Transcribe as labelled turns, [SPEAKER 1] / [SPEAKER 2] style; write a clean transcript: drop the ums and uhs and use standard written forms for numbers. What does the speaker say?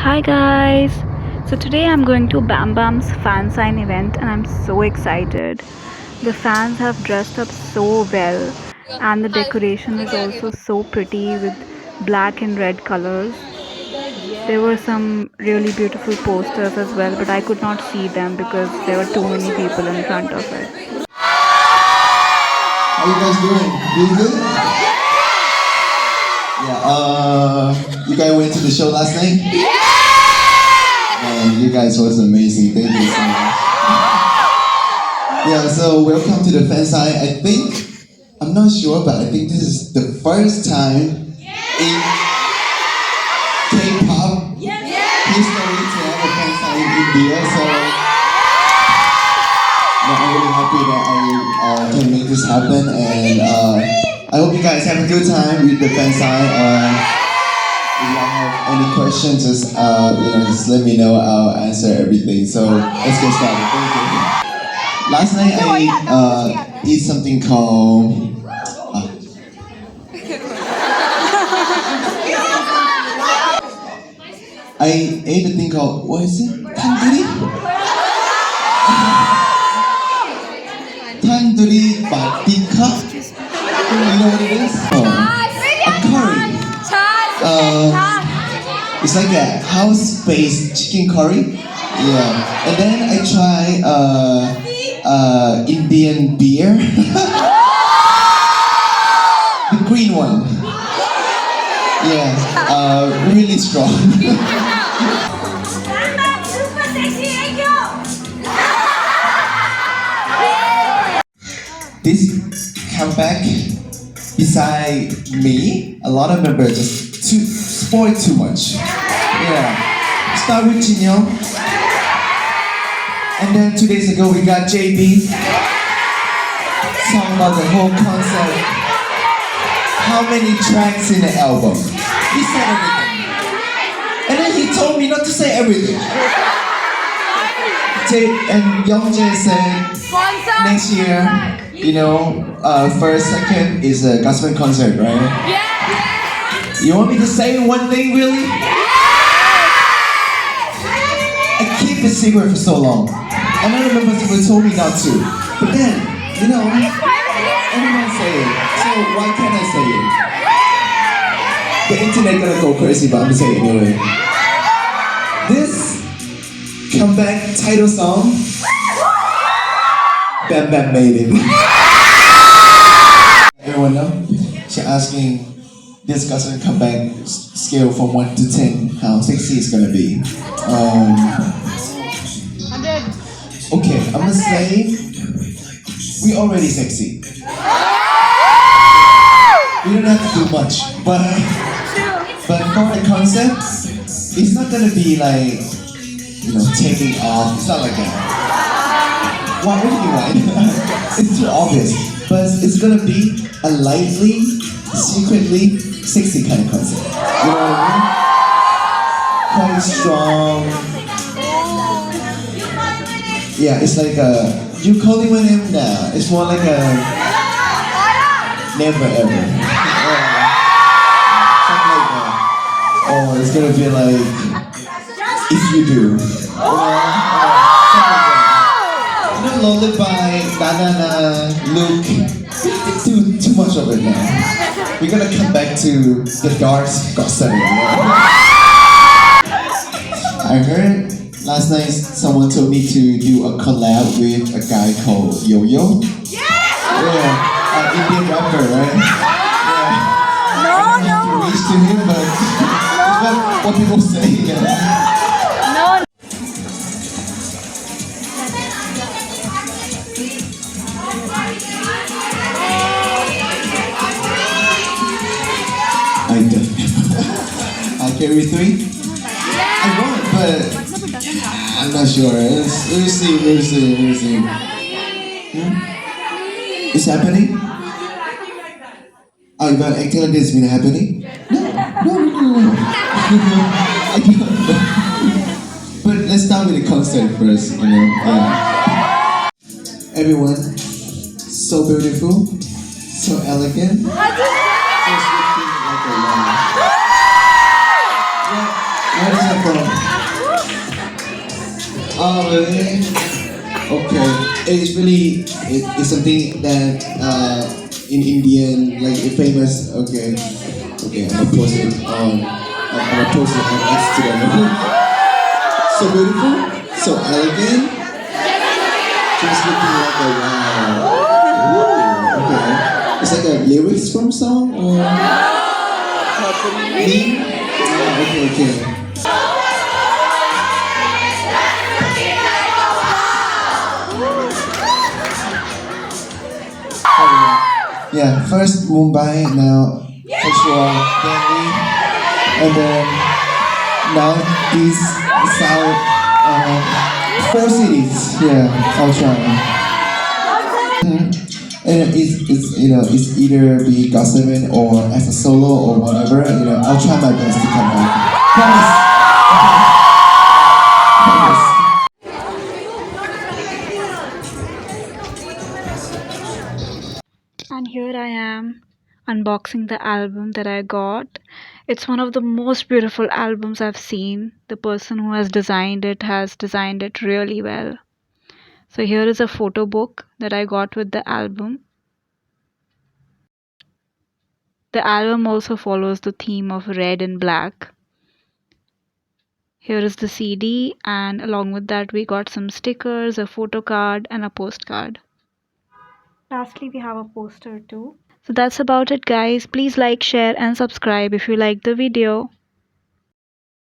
[SPEAKER 1] Hi guys! So today I'm going to Bambam's Fansign event and I'm so excited. The fans have dressed up so well and the decoration is also so pretty with black and red colors. There were some really beautiful posters as well, but I could not see them because there were too many people in front of it.
[SPEAKER 2] How you guys doing? Doing good? Yeah, you guys went to the show last night? And you guys was amazing. Thank you so much. Yeah, so welcome to the Fansign. I think, I'm not sure, but I think this is the first time in K-pop history to have a Fansign in India. So I'm really happy that I can make this happen, and I hope you guys have a good time with the Fansign. If you have any questions, just let me know. I'll answer everything. So let's get started. Thank you. Last night I did something called. I ate a thing called, what is it? Tandoori? Tandoori batika. You know what it is? A curry. It's like a house-based chicken curry. Yeah. And then I try Indian beer. The green one. Yeah. Really strong. This comeback, beside me, a lot of members just spoil too much. Yeah. Start with Jinyoung. And then 2 days ago we got JB. Talking about the whole concept. How many tracks in the album? He said everything. And then he told me not to say everything. And Youngjae said next year, first, second is a gospel concert, right?
[SPEAKER 3] Yeah.
[SPEAKER 2] You want me to say one thing, really? I keep the secret for so long. And I remember someone told me not to. But then, everyone say it. So why can't I say it? The internet gonna go crazy, but I'm gonna say it anyway. This comeback title song, Bambam made it. Everyone know? She's asking this gospel comeback scale from 1 to 10, how sexy it's gonna be. Okay, I'm gonna say we already sexy. We don't have to do much, but for the concept, it's not gonna be like taking off. It's not like that. What do you mean? It's too obvious, but it's gonna be a lightly, secretly sexy kind of concept. You know what I mean? Quite strong. Yeah, it's like you calling my name now. It's more like a never ever. Something like that. Or it's gonna be like if you do. Lullaby, banana, look. Too much of it now. We're gonna come back to the dark gossip. I heard last night someone told me to do a collab with a guy called Yo-Yo. Yeah, Indian rapper, right? Yeah. I don't have to reach to him, but it's what people say. Yeah. I carry 3. I won, but I'm not sure. We'll see. It's happening? Oh, you got acting like this been happening? No. I don't know. But let's start with the concert first, Yeah. Everyone, so beautiful, so elegant, so sweet like a lamb. Where is that from? Oh, really? Okay. It's really it's something that in Indian like famous. Okay. Okay. I'm gonna post it on. I'm gonna post it on Instagram. So beautiful, so elegant, just looking like a wow. Ooh, okay. It's like a lyrics from song or meme? Okay, okay. Yeah, first Mumbai, now Sexual Delhi, and then now these south four cities. Yeah, I'll try. And it's it's either be gossiping or as a solo or whatever. I'll try my best to come out. Promise.
[SPEAKER 1] And here I am unboxing the album that I got. It's one of the most beautiful albums I've seen. The person who has designed it really well. So here is a photo book that I got with the album. The album also follows the theme of red and black. Here is the CD, and along with that we got some stickers, a photo card and a postcard. Lastly, we have a poster too. So that's about it guys. Please like, share and subscribe if you liked the video.